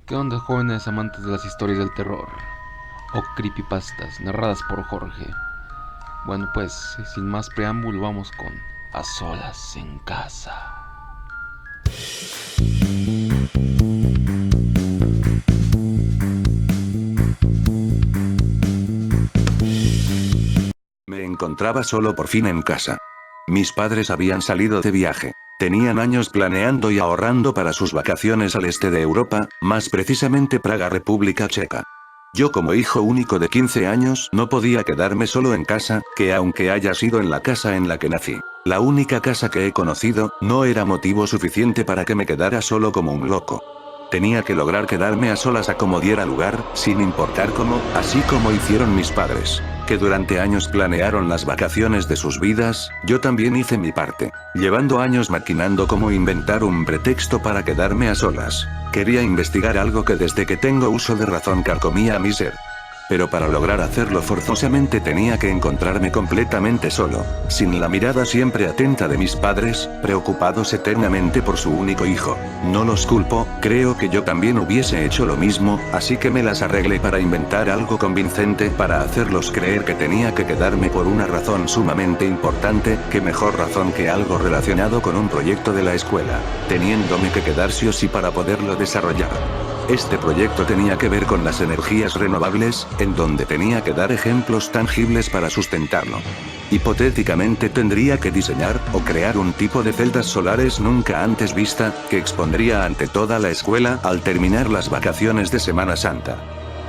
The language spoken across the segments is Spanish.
¿Qué onda, jóvenes amantes de las historias del terror? O creepypastas narradas por Jorge. Bueno, pues, sin más preámbulo, vamos con A Solas en Casa. Me encontraba solo por fin en casa. Mis padres habían salido de viaje. Tenían años planeando y ahorrando para sus vacaciones al este de Europa, más precisamente Praga, República Checa. Yo como hijo único de 15 años no podía quedarme solo en casa, que aunque haya sido en la casa en la que nací, la única casa que he conocido, no era motivo suficiente para que me quedara solo como un loco. Tenía que lograr quedarme a solas a como diera lugar, sin importar cómo, así como hicieron mis padres, que durante años planearon las vacaciones de sus vidas. Yo también hice mi parte, llevando años maquinando cómo inventar un pretexto para quedarme a solas. Quería investigar algo que desde que tengo uso de razón carcomía a mi ser. Pero para lograr hacerlo forzosamente tenía que encontrarme completamente solo, sin la mirada siempre atenta de mis padres, preocupados eternamente por su único hijo. No los culpo, creo que yo también hubiese hecho lo mismo, así que me las arreglé para inventar algo convincente para hacerlos creer que tenía que quedarme por una razón sumamente importante, que mejor razón que algo relacionado con un proyecto de la escuela, teniéndome que quedar sí o sí para poderlo desarrollar. Este proyecto tenía que ver con las energías renovables, en donde tenía que dar ejemplos tangibles para sustentarlo. Hipotéticamente tendría que diseñar o crear un tipo de celdas solares nunca antes vista, que expondría ante toda la escuela al terminar las vacaciones de Semana Santa.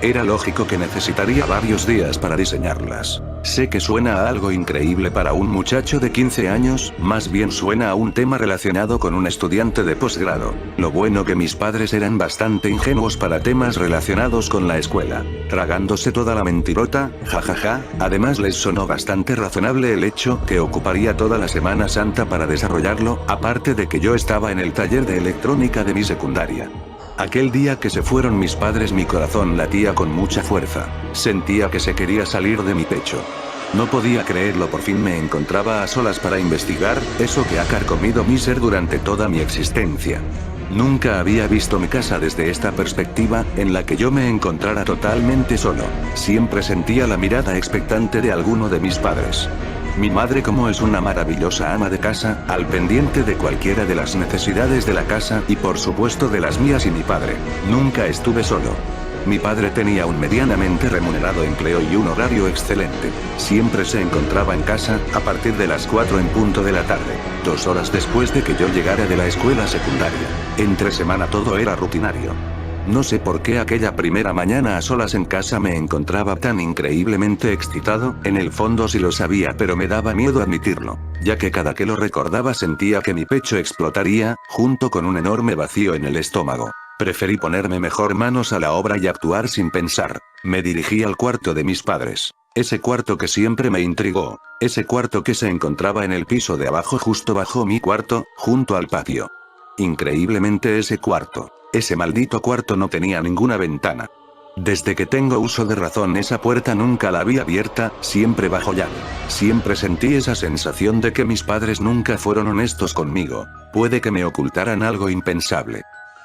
Era lógico que necesitaría varios días para diseñarlas. Sé que suena a algo increíble para un muchacho de 15 años, más bien suena a un tema relacionado con un estudiante de posgrado. Lo bueno que mis padres eran bastante ingenuos para temas relacionados con la escuela, tragándose toda la mentirota, jajaja. Además les sonó bastante razonable el hecho que ocuparía toda la Semana Santa para desarrollarlo, aparte de que yo estaba en el taller de electrónica de mi secundaria. Aquel día que se fueron mis padres mi corazón latía con mucha fuerza. Sentía que se quería salir de mi pecho. No podía creerlo, por fin me encontraba a solas para investigar eso que ha carcomido mi ser durante toda mi existencia. Nunca había visto mi casa desde esta perspectiva, en la que yo me encontrara totalmente solo. Siempre sentía la mirada expectante de alguno de mis padres. Mi madre, como es una maravillosa ama de casa, al pendiente de cualquiera de las necesidades de la casa y por supuesto de las mías y mi padre. Nunca estuve solo. Mi padre tenía un medianamente remunerado empleo y un horario excelente. Siempre se encontraba en casa, a partir de las 4 en punto de la tarde, 2 horas después de que yo llegara de la escuela secundaria. Entre semana todo era rutinario. No sé por qué aquella primera mañana a solas en casa me encontraba tan increíblemente excitado, en el fondo sí lo sabía, pero me daba miedo admitirlo, ya que cada que lo recordaba sentía que mi pecho explotaría, junto con un enorme vacío en el estómago. Preferí ponerme mejor manos a la obra y actuar sin pensar. Me dirigí al cuarto de mis padres. Ese cuarto que siempre me intrigó. Ese cuarto que se encontraba en el piso de abajo, justo bajo mi cuarto, junto al patio. Increíblemente ese maldito cuarto no tenía ninguna ventana. Desde que tengo uso de razón esa puerta nunca la vi abierta, siempre bajo llave. Siempre sentí esa sensación de que mis padres nunca fueron honestos conmigo. Puede que me ocultaran algo impensable.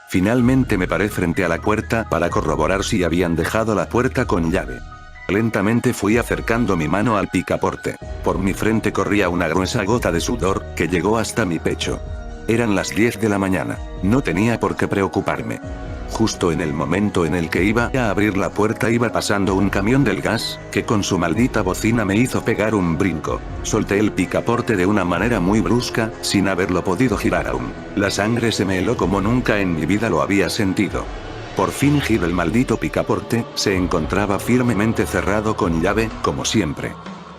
Finalmente me paré frente a la puerta para corroborar si habían dejado la puerta con llave. Lentamente fui acercando mi mano al picaporte. Por mi frente corría una gruesa gota de sudor, que llegó hasta mi pecho. Eran las 10 de la mañana. No tenía por qué preocuparme. Justo en el momento en el que iba a abrir la puerta iba pasando un camión del gas, que con su maldita bocina me hizo pegar un brinco. Solté el picaporte de una manera muy brusca, sin haberlo podido girar aún. La sangre se me heló como nunca en mi vida lo había sentido. Por fin giré el maldito picaporte, se encontraba firmemente cerrado con llave, como siempre.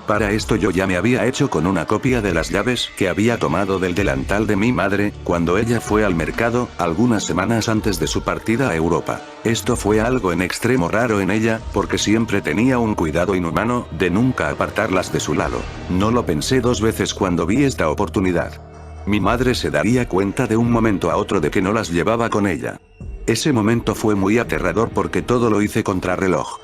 Para esto yo ya me había hecho con una copia de las llaves que había tomado del delantal de mi madre, cuando ella fue al mercado, algunas semanas antes de su partida a Europa. Esto fue algo en extremo raro en ella, porque siempre tenía un cuidado inhumano, de nunca apartarlas de su lado. No lo pensé dos veces cuando vi esta oportunidad. Mi madre se daría cuenta de un momento a otro de que no las llevaba con ella. Ese momento fue muy aterrador porque todo lo hice contrarreloj.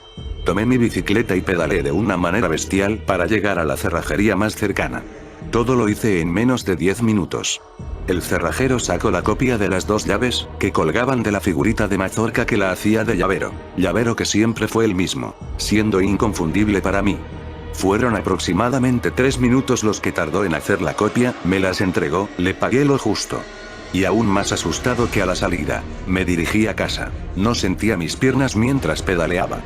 Tomé mi bicicleta y pedaleé de una manera bestial para llegar a la cerrajería más cercana. Todo lo hice en menos de 10 minutos. El cerrajero sacó la copia de las 2 llaves, que colgaban de la figurita de mazorca que la hacía de llavero. Llavero que siempre fue el mismo, siendo inconfundible para mí. Fueron aproximadamente 3 minutos los que tardó en hacer la copia, me las entregó, le pagué lo justo. Y aún más asustado que a la salida, me dirigí a casa. No sentía mis piernas mientras pedaleaba.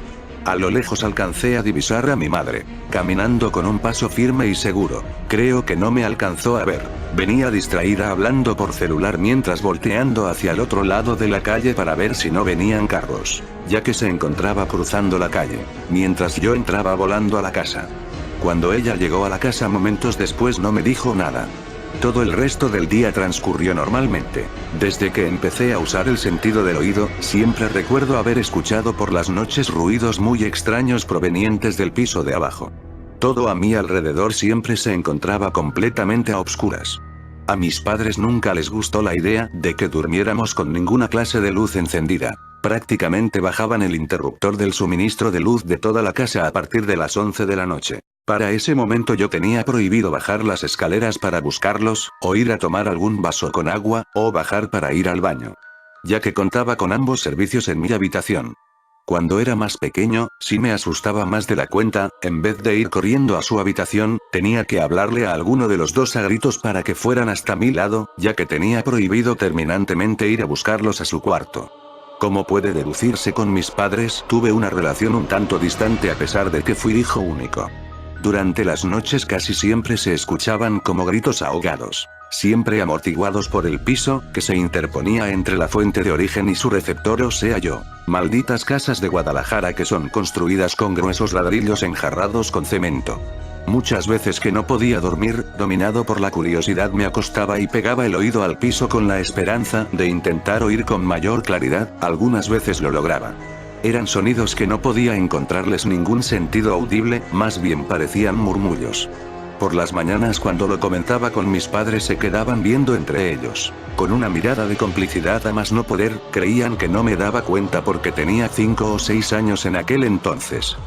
A lo lejos alcancé a divisar a mi madre, caminando con un paso firme y seguro. Creo que no me alcanzó a ver. Venía distraída hablando por celular mientras volteando hacia el otro lado de la calle para ver si no venían carros, ya que se encontraba cruzando la calle, mientras yo entraba volando a la casa. Cuando ella llegó a la casa momentos después no me dijo nada. Todo el resto del día transcurrió normalmente. Desde que empecé a usar el sentido del oído, siempre recuerdo haber escuchado por las noches ruidos muy extraños provenientes del piso de abajo. Todo a mi alrededor siempre se encontraba completamente a obscuras. A mis padres nunca les gustó la idea de que durmiéramos con ninguna clase de luz encendida. Prácticamente bajaban el interruptor del suministro de luz de toda la casa a partir de las 11 de la noche. Para ese momento yo tenía prohibido bajar las escaleras para buscarlos, o ir a tomar algún vaso con agua, o bajar para ir al baño, ya que contaba con ambos servicios en mi habitación. Cuando era más pequeño, si me asustaba más de la cuenta, en vez de ir corriendo a su habitación, tenía que hablarle a alguno de los dos a gritos para que fueran hasta mi lado, ya que tenía prohibido terminantemente ir a buscarlos a su cuarto. Como puede deducirse con mis padres, tuve una relación un tanto distante a pesar de que fui hijo único. Durante las noches casi siempre se escuchaban como gritos ahogados, siempre amortiguados por el piso, que se interponía entre la fuente de origen y su receptor, o sea yo. Malditas casas de Guadalajara que son construidas con gruesos ladrillos enjarrados con cemento. Muchas veces que no podía dormir, dominado por la curiosidad me acostaba y pegaba el oído al piso con la esperanza de intentar oír con mayor claridad, algunas veces lo lograba. Eran sonidos que no podía encontrarles ningún sentido audible, más bien parecían murmullos. Por las mañanas cuando lo comentaba con mis padres se quedaban viendo entre ellos, con una mirada de complicidad a más no poder, creían que no me daba cuenta porque tenía 5 o 6 años en aquel entonces.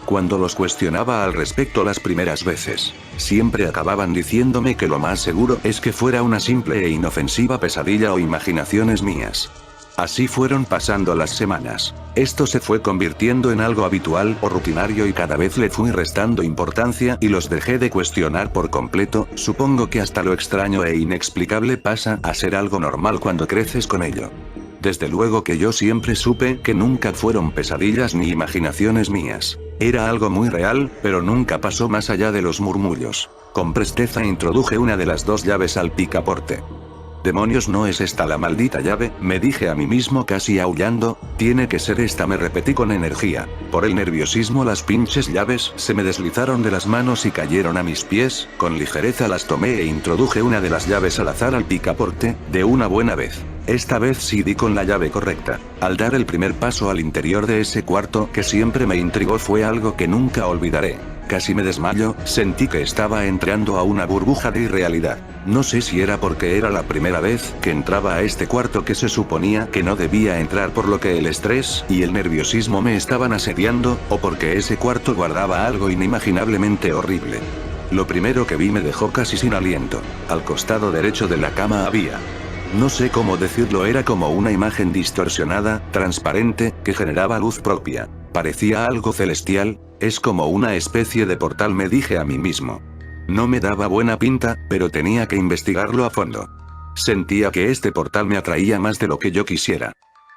Cuando los cuestionaba al respecto las primeras veces, siempre acababan diciéndome que lo más seguro es que fuera una simple e inofensiva pesadilla o imaginaciones mías. Así fueron pasando las semanas. Esto se fue convirtiendo en algo habitual o rutinario y cada vez le fui restando importancia y los dejé de cuestionar por completo. Supongo que hasta lo extraño e inexplicable pasa a ser algo normal cuando creces con ello. Desde luego que yo siempre supe que nunca fueron pesadillas ni imaginaciones mías. Era algo muy real, pero nunca pasó más allá de los murmullos. Con presteza introduje una de las 2 llaves al picaporte. «Demonios, ¿no es esta la maldita llave?», me dije a mí mismo casi aullando. «Tiene que ser esta», me repetí con energía. Por el nerviosismo las pinches llaves se me deslizaron de las manos y cayeron a mis pies. Con ligereza las tomé e introduje una de las llaves al azar al picaporte, de una buena vez. Esta vez sí di con la llave correcta. Al dar el primer paso al interior de ese cuarto que siempre me intrigó fue algo que nunca olvidaré. Casi me desmayo, sentí que estaba entrando a una burbuja de irrealidad. No sé si era porque era la primera vez que entraba a este cuarto que se suponía que no debía entrar por lo que el estrés y el nerviosismo me estaban asediando, o porque ese cuarto guardaba algo inimaginablemente horrible. Lo primero que vi me dejó casi sin aliento. Al costado derecho de la cama había... no sé cómo decirlo, era como una imagen distorsionada, transparente, que generaba luz propia. Parecía algo celestial, es como una especie de portal, me dije a mí mismo. No me daba buena pinta, pero tenía que investigarlo a fondo. Sentía que este portal me atraía más de lo que yo quisiera.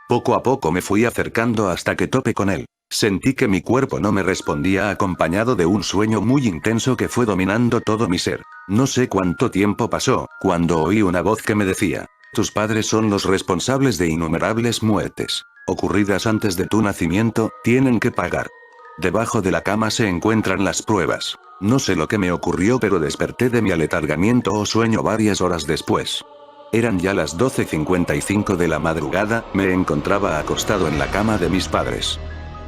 Poco a poco me fui acercando hasta que topé con él. Sentí que mi cuerpo no me respondía, acompañado de un sueño muy intenso que fue dominando todo mi ser. No sé cuánto tiempo pasó, cuando oí una voz que me decía: «Tus padres son los responsables de innumerables muertes ocurridas antes de tu nacimiento, tienen que pagar». Debajo de la cama se encuentran las pruebas. No sé lo que me ocurrió, pero desperté de mi aletargamiento o sueño varias horas después. Eran ya las 12:55 de la madrugada, me encontraba acostado en la cama de mis padres.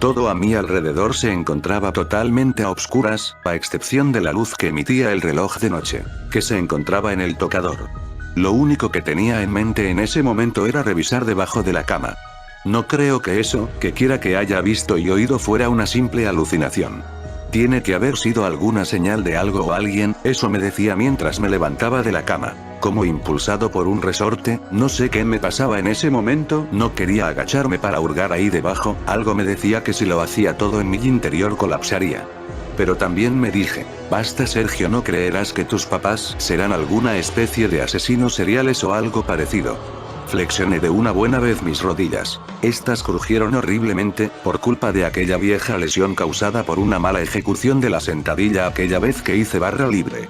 Todo a mi alrededor se encontraba totalmente a obscuras, a excepción de la luz que emitía el reloj de noche, que se encontraba en el tocador. Lo único que tenía en mente en ese momento era revisar debajo de la cama. No creo que eso, que quiera que haya visto y oído, fuera una simple alucinación. Tiene que haber sido alguna señal de algo o alguien, eso me decía mientras me levantaba de la cama. Como impulsado por un resorte, no sé qué me pasaba en ese momento, no quería agacharme para hurgar ahí debajo, algo me decía que si lo hacía todo en mi interior colapsaría. Pero también me dije, basta Sergio, no creerás que tus papás serán alguna especie de asesinos seriales o algo parecido. Flexioné de una buena vez mis rodillas. Estas crujieron horriblemente, por culpa de aquella vieja lesión causada por una mala ejecución de la sentadilla aquella vez que hice barra libre.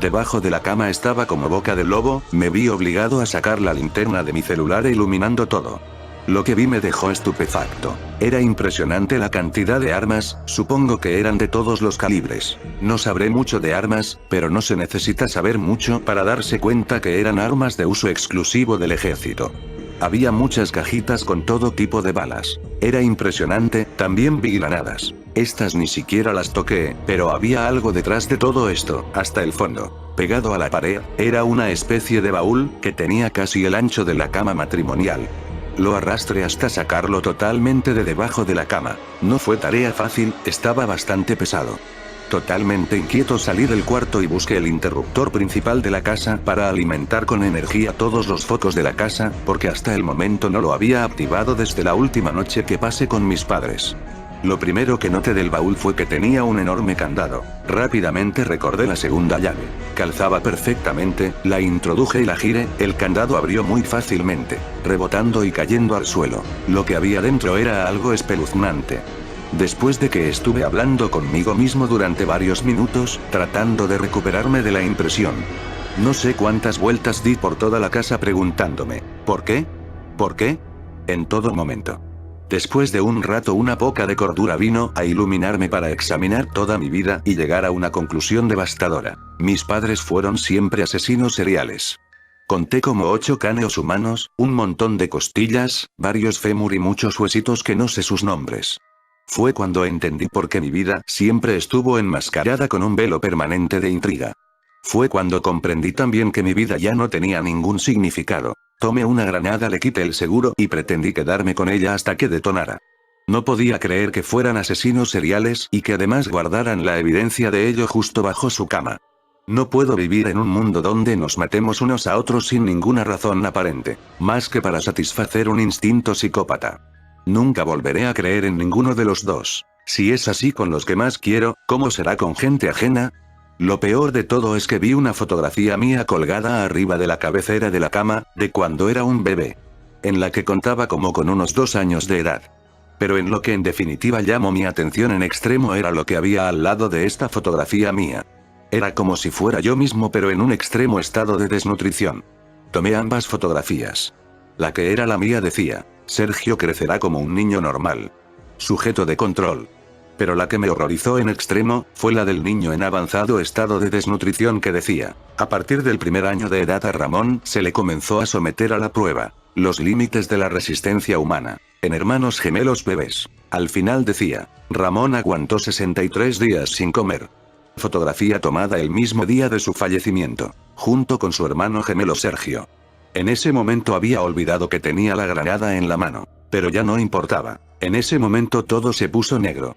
Debajo de la cama estaba como boca de lobo, me vi obligado a sacar la linterna de mi celular iluminando todo. Lo que vi me dejó estupefacto. Era impresionante la cantidad de armas, supongo que eran de todos los calibres. No sabré mucho de armas, pero no se necesita saber mucho para darse cuenta que eran armas de uso exclusivo del ejército. Había muchas cajitas con todo tipo de balas. Era impresionante, también vi granadas. Estas ni siquiera las toqué, pero había algo detrás de todo esto, hasta el fondo. Pegado a la pared, era una especie de baúl, que tenía casi el ancho de la cama matrimonial. Lo arrastré hasta sacarlo totalmente de debajo de la cama. No fue tarea fácil, estaba bastante pesado. Totalmente inquieto salí del cuarto y busqué el interruptor principal de la casa para alimentar con energía todos los focos de la casa, porque hasta el momento no lo había activado desde la última noche que pasé con mis padres. Lo primero que noté del baúl fue que tenía un enorme candado. Rápidamente recordé la segunda llave. Calzaba perfectamente, la introduje y la giré, el candado abrió muy fácilmente, rebotando y cayendo al suelo. Lo que había dentro era algo espeluznante. Después de que estuve hablando conmigo mismo durante varios minutos, tratando de recuperarme de la impresión. No sé cuántas vueltas di por toda la casa preguntándome, ¿por qué? ¿Por qué? En todo momento. Después de un rato una poca de cordura vino a iluminarme para examinar toda mi vida y llegar a una conclusión devastadora. Mis padres fueron siempre asesinos seriales. Conté como 8 cráneos humanos, un montón de costillas, varios fémur y muchos huesitos que no sé sus nombres. Fue cuando entendí por qué mi vida siempre estuvo enmascarada con un velo permanente de intriga. Fue cuando comprendí también que mi vida ya no tenía ningún significado. Tomé una granada, le quité el seguro y pretendí quedarme con ella hasta que detonara. No podía creer que fueran asesinos seriales y que además guardaran la evidencia de ello justo bajo su cama. No puedo vivir en un mundo donde nos matemos unos a otros sin ninguna razón aparente, más que para satisfacer un instinto psicópata. Nunca volveré a creer en ninguno de los dos. Si es así con los que más quiero, ¿cómo será con gente ajena? Lo peor de todo es que vi una fotografía mía colgada arriba de la cabecera de la cama, de cuando era un bebé. En la que contaba como con unos 2 años de edad. Pero en lo que en definitiva llamó mi atención en extremo era lo que había al lado de esta fotografía mía. Era como si fuera yo mismo pero en un extremo estado de desnutrición. Tomé ambas fotografías. La que era la mía decía, Sergio crecerá como un niño normal. Sujeto de control. Pero la que me horrorizó en extremo, fue la del niño en avanzado estado de desnutrición que decía, a partir del primer año de edad a Ramón se le comenzó a someter a la prueba, los límites de la resistencia humana, en hermanos gemelos bebés. Al final decía, Ramón aguantó 63 días sin comer. Fotografía tomada el mismo día de su fallecimiento, junto con su hermano gemelo Sergio. En ese momento había olvidado que tenía la granada en la mano, pero ya no importaba. En ese momento todo se puso negro.